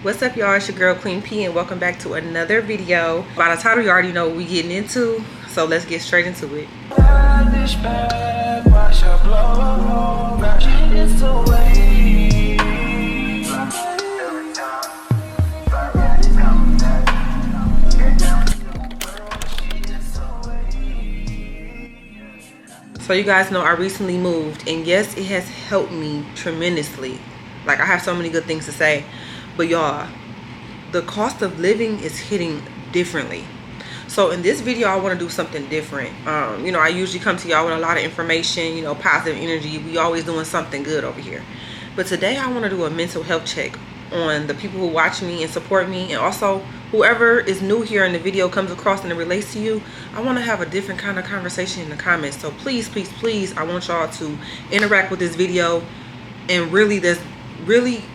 What's up, y'all? It's your girl Queen P, and welcome back to another video. By the title, you already know what we getting into, so let's get straight into it. So you guys know I recently moved, and yes, it has helped me tremendously. Like, I have so many good things to say, but y'all, the cost of living is hitting differently. So in this video, I want to do something different. I usually come to y'all with a lot of information, positive energy. We always doing something good over here. But today I want to do a mental health check on the people who watch me and support me, and also whoever is new here and the video comes across and it relates to you. I want to have a different kind of conversation in the comments. So please, please, please, I want y'all to interact with this video and really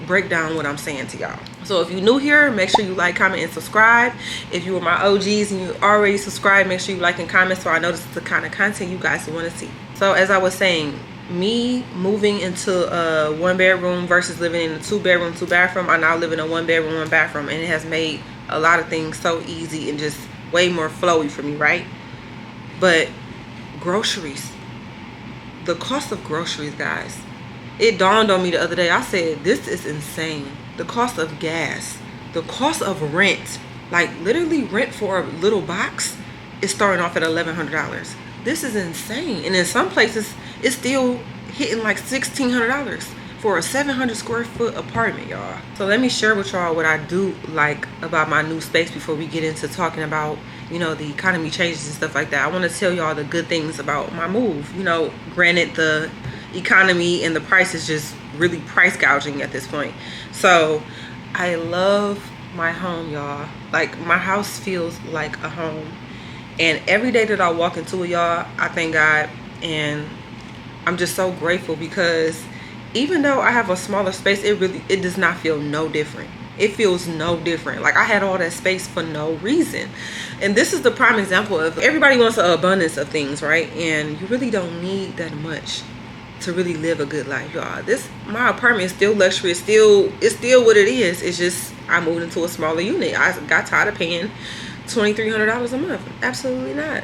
break down what I'm saying to y'all. So if you're new here, make sure you like, comment, and subscribe. If you are my OGs and you already subscribed, make sure you like and comment so I know this is the kind of content you guys want to see. So as I was saying, me moving into a 1-bedroom versus living in a 2-bedroom, 2-bathroom, I now live in a 1-bedroom, 1-bathroom, and it has made a lot of things so easy and just way more flowy for me, right? But groceries, the cost of groceries, guys, it dawned on me the other day. I said, this is insane. The cost of gas, the cost of rent, like literally rent for a little box is starting off at $1,100. This is insane. And in some places, it's still hitting like $1,600 for a 700 square foot apartment, y'all. So let me share with y'all what I do like about my new space before we get into talking about, the economy changes and stuff like that. I want to tell y'all the good things about my move. Granted, the economy and the price is just really price gouging at this point. So I love my home, y'all. Like, my house feels like a home, and every day that I walk into it, y'all, I thank God, and I'm just so grateful because even though I have a smaller space, it does not feel no different. It feels no different. Like, I had all that space for no reason. And this is the prime example of everybody wants an abundance of things, right? And you really don't need that much to really live a good life, y'all. My apartment is still luxury. It's still what it is. It's just I moved into a smaller unit. I got tired of paying $2,300 a month. Absolutely not.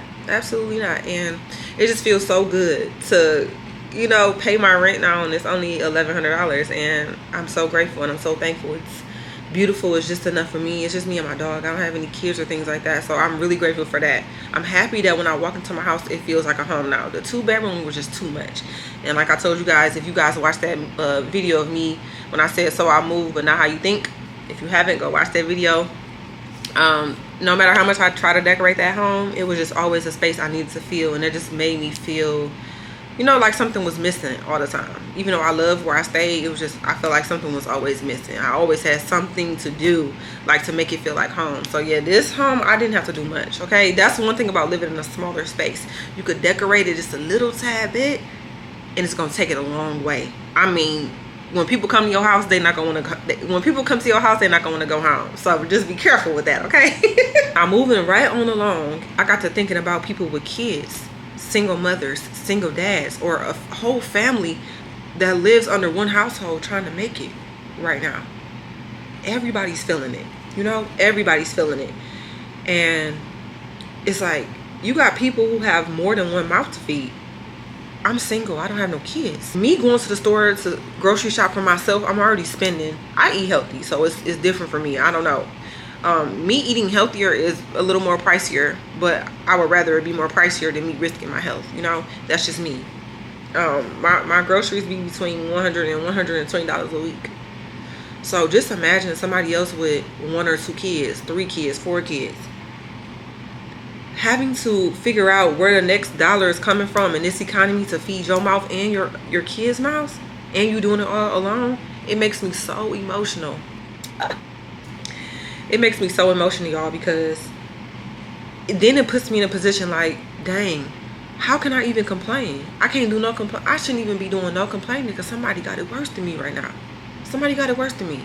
And it just feels so good to pay my rent now, and it's only $1,100, and I'm so grateful and I'm so thankful. It's beautiful. It's just enough for me. It's just me and my dog. I don't have any kids or things like that, so I'm really grateful for that. I'm happy that when I walk into my house, it feels like a home now. The 2-bedroom was just too much, and like I told you guys, if you guys watched that video of me when I said, so I moved but not how you think, if you haven't, go watch that video. No matter how much I try to decorate that home, it was just always a space I needed to feel, and it just made me feel like something was missing all the time. Even though I love where I stayed, it was just, I felt like something was always missing. I always had something to do, like, to make it feel like home. So yeah, this home, I didn't have to do much, okay? That's one thing about living in a smaller space. You could decorate it just a little tad bit, and it's gonna take it a long way. I mean, when people come to your house, they're not gonna want to. When people come to your house, they're not gonna want to go home. So just be careful with that, okay? I'm moving right on along. I got to thinking about people with kids, single mothers, single dads, or a whole family that lives under one household trying to make it right now. Everybody's feeling it, everybody's feeling it. And it's like, you got people who have more than one mouth to feed. I'm single. I don't have no kids. Me going to the store to grocery shop for myself, I'm already spending. I eat healthy, so it's different for me. I don't know. Me eating healthier is a little more pricier, but I would rather it be more pricier than me risking my health. That's just me. My groceries be between $100 and $120 a week. So just imagine somebody else with 1 or 2 kids, 3 kids, 4 kids, having to figure out where the next dollar is coming from in this economy to feed your mouth and your kids' mouths, and you doing it all alone. It makes me so emotional. It makes me so emotional, y'all, because then it puts me in a position like, dang, how can I even complain? I can't do no complain. I shouldn't even be doing no complaining because somebody got it worse than me right now. Somebody got it worse than me.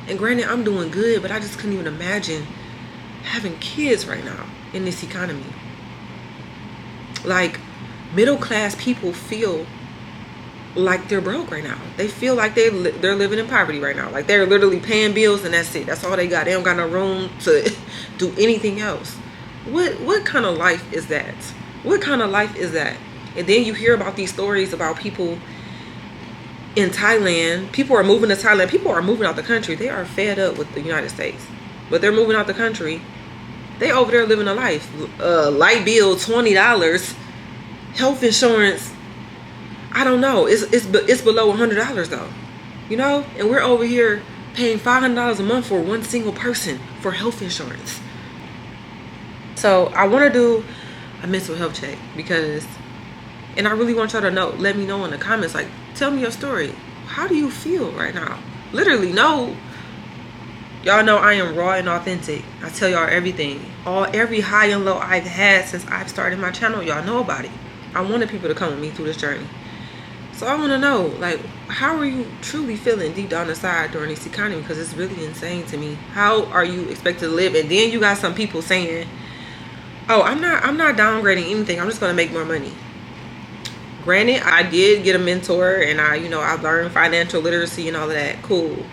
And granted, I'm doing good, but I just couldn't even imagine having kids right now in this economy. Like, middle class people feel like they're broke right now. They feel like they're living in poverty right now. Like they're literally paying bills and that's it. That's all they got. They don't got no room to do anything else. What kind of life is that? What kind of life is that? And then you hear about these stories about people in Thailand. People are moving to Thailand. People are moving out the country. They are fed up with the United States, but they're moving out the country. They over there living a life. Light bill $20. Health insurance, I don't know. It's below $100 though, you know. And we're over here paying $500 a month for one single person for health insurance. So I want to do a mental health check because, and I really want y'all to know. Let me know in the comments. Like, tell me your story. How do you feel right now? Literally, no. Y'all know I am raw and authentic. I tell y'all everything. Every high and low I've had since I've started my channel. Y'all know about it. I wanted people to come with me through this journey. So I want to know, like, how are you truly feeling deep down inside during this economy? Because it's really insane to me. How are you expected to live? And then you got some people saying, oh, I'm not downgrading anything. I'm just going to make more money. Granted, I did get a mentor and I learned financial literacy and all of that. Cool.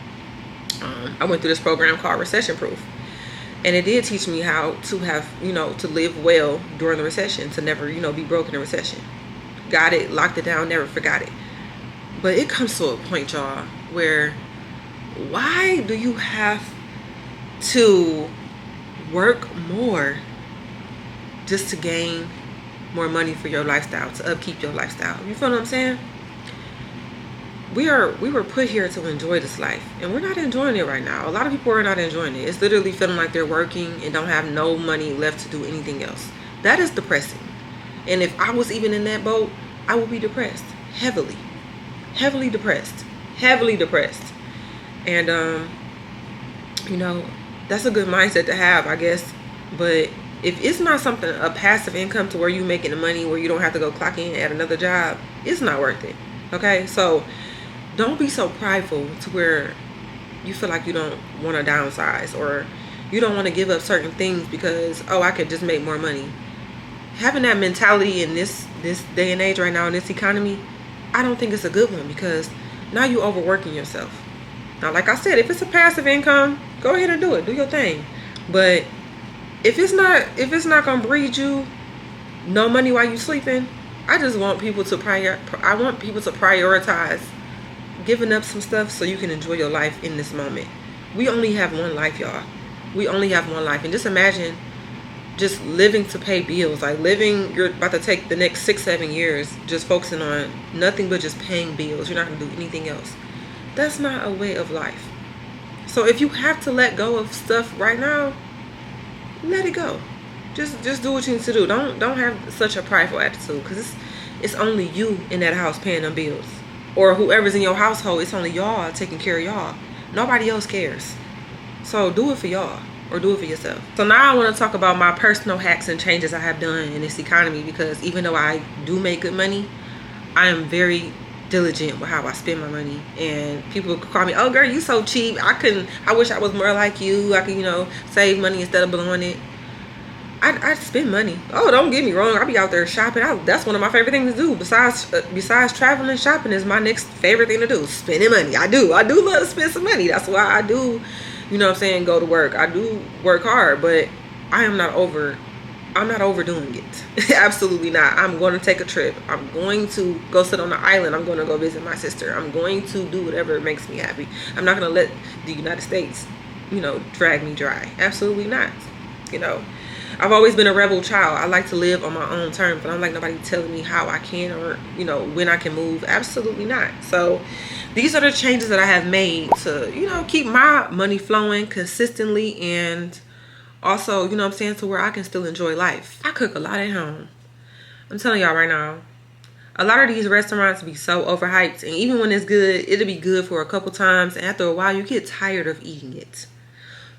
I went through this program called Recession Proof. And it did teach me how to have, to live well during the recession, to never, be broke in a recession. Got it, locked it down, never forgot it. But it comes to a point, y'all, where why do you have to work more just to gain more money for your lifestyle, to upkeep your lifestyle? You feel what I'm saying? We were put here to enjoy this life, and we're not enjoying it right now. A lot of people are not enjoying it. It's literally feeling like they're working and don't have no money left to do anything else. That is depressing. And if I was even in that boat, I would be depressed. Heavily depressed. And that's a good mindset to have, I guess. But if it's not something, a passive income to where you making the money where you don't have to go clock in at another job, it's not worth it. Okay, so don't be so prideful to where you feel like you don't want to downsize or you don't want to give up certain things because, oh, I could just make more money. Having that mentality in this day and age right now in this economy, I don't think it's a good one because now you overworking yourself. Now, like I said, if it's a passive income, go ahead and do it. Do your thing. But if it's not gonna breed you no money while you sleeping, I just want people to prioritize giving up some stuff so you can enjoy your life in this moment. We only have one life, y'all. We only have one life. And just imagine just living to pay bills. Like you're about to take the next 6-7 years just focusing on nothing but just paying bills. You're not gonna do anything else. That's not a way of life. So if you have to let go of stuff right now, let it go. Just do what you need to do. Don't have such a prideful attitude because it's only you in that house paying them bills. Or whoever's in your household, it's only y'all taking care of y'all. Nobody else cares. So do it for y'all or do it for yourself. So now I want to talk about my personal hacks and changes I have done in this economy because even though I do make good money, I am very diligent with how I spend my money. And people call me, oh girl, you so cheap. I wish I was more like you. I could, save money instead of blowing it. I spend money. Oh, don't get me wrong. I be out there shopping. That's one of my favorite things to do. Besides traveling, shopping is my next favorite thing to do. Spending money. I do love to spend some money. That's why I do, go to work. I do work hard, but I'm not overdoing it. Absolutely not. I'm going to take a trip. I'm going to go sit on the island. I'm going to go visit my sister. I'm going to do whatever makes me happy. I'm not going to let the United States, drag me dry. Absolutely not. I've always been a rebel child. I like to live on my own terms, but I don't like nobody telling me how I can or, when I can move. Absolutely not. So these are the changes that I have made to, keep my money flowing consistently and also, to where I can still enjoy life. I cook a lot at home. I'm telling y'all right now, a lot of these restaurants be so overhyped, and even when it's good, it'll be good for a couple times, and after a while, you get tired of eating it.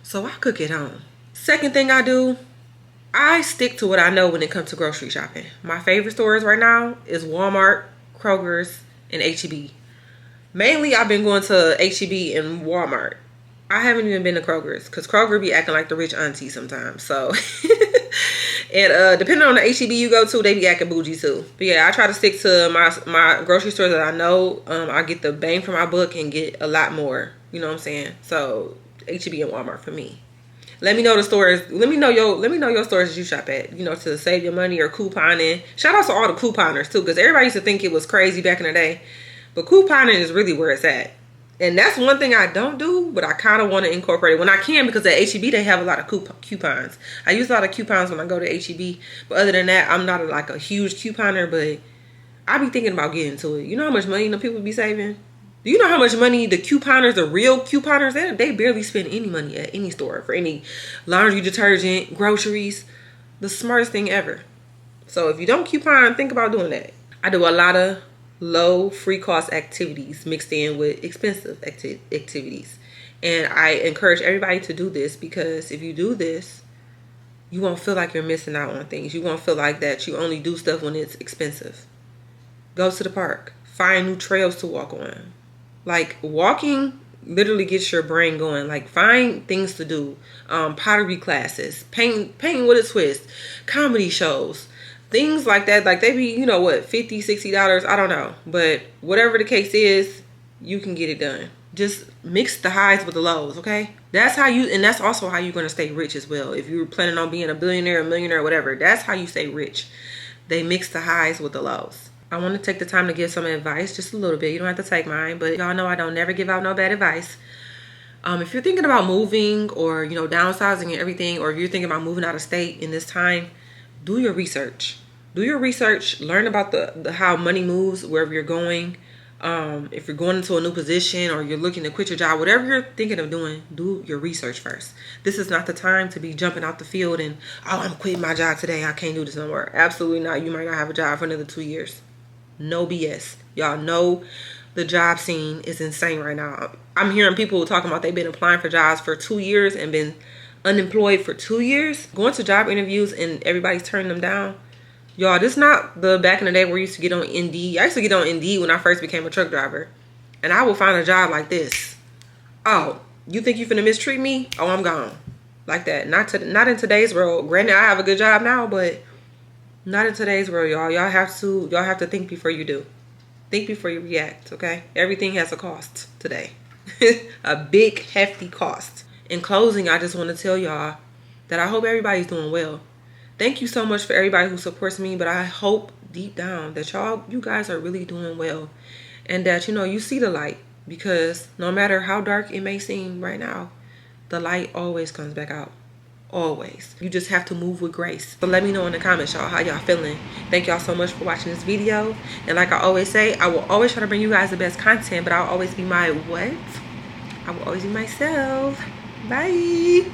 So I cook at home. Second thing I do, I stick to what I know when it comes to grocery shopping. My favorite stores right now is Walmart, Kroger's, and H-E-B. Mainly, I've been going to H-E-B and Walmart. I haven't even been to Kroger's because Kroger be acting like the rich auntie sometimes. So, And depending on the HEB you go to, they be acting bougie too. But yeah, I try to stick to my grocery stores that I know I get the bang for my buck and get a lot more. You know what I'm saying? So HEB and Walmart for me. Let me know the stores. Let me know your stores that you shop at. You know, to save your money or couponing. Shout out to all the couponers too, because everybody used to think it was crazy back in the day, but couponing is really where it's at. And that's one thing I don't do, but I kind of want to incorporate it when I can, because at HEB they have a lot of coupons. I use a lot of coupons when I go to HEB, but other than that, I'm not like a huge couponer, but I be thinking about getting to it. You know how much money the people be saving? Do you know how much money the couponers, the real couponers, they barely spend any money at any store for any laundry detergent, groceries. The smartest thing ever. So if you don't coupon, think about doing that. I do a lot of low free cost activities mixed in with expensive activities. And I encourage everybody to do this, because if you do this, you won't feel like you're missing out on things. You won't feel like that you only do stuff when it's expensive. Go to the park. Find new trails to walk on. Like, walking literally gets your brain going. Like, find things to do. Pottery classes, painting with a twist, comedy shows, things like that. Like, they be, you know what, $50, $60, I don't know, but whatever the case is, you can get it done. Just mix the highs with the lows. Okay, that's how you, and that's also how you're going to stay rich as well. If you're planning on being a billionaire, a millionaire, whatever, that's how you stay rich. They mix the highs with the lows. I want to take the time to give some advice, just a little bit. You don't have to take mine, but y'all know I don't never give out no bad advice. If you're thinking about moving, or, you know, downsizing and everything, or if you're thinking about moving out of state in this time, do your research. Do your research. Learn about the how money moves wherever you're going. If you're going into a new position, or you're looking to quit your job, whatever you're thinking of doing, do your research first. This is not the time to be jumping out the field and, oh, I'm quitting my job today, I can't do this no more. Absolutely not. You might not have a job for another 2 years. No BS. Y'all know the job scene is insane right now. I'm hearing people talking about they've been applying for jobs for 2 years and been unemployed for 2 years. Going to job interviews and everybody's turning them down. Y'all, this not the back in the day where you used to get on Indeed. I used to get on Indeed when I first became a truck driver. And I will find a job like this. Oh, you think you finna mistreat me? Oh, I'm gone. Like that. Not in today's world. Granted, I have a good job now, but not in today's world, y'all. Y'all have to think before you do. Think before you react, okay? Everything has a cost today. A big, hefty cost. In closing, I just want to tell y'all that I hope everybody's doing well. Thank you so much for everybody who supports me, but I hope deep down that you guys are really doing well, and that, you know, you see the light, because no matter how dark it may seem right now, the light always comes back out. Always. You just have to move with grace. So let me know in the comments, y'all, how y'all feeling. Thank y'all so much for watching this video. And like I always say, I will always try to bring you guys the best content, but I'll always be my what? I will always be myself. Bye.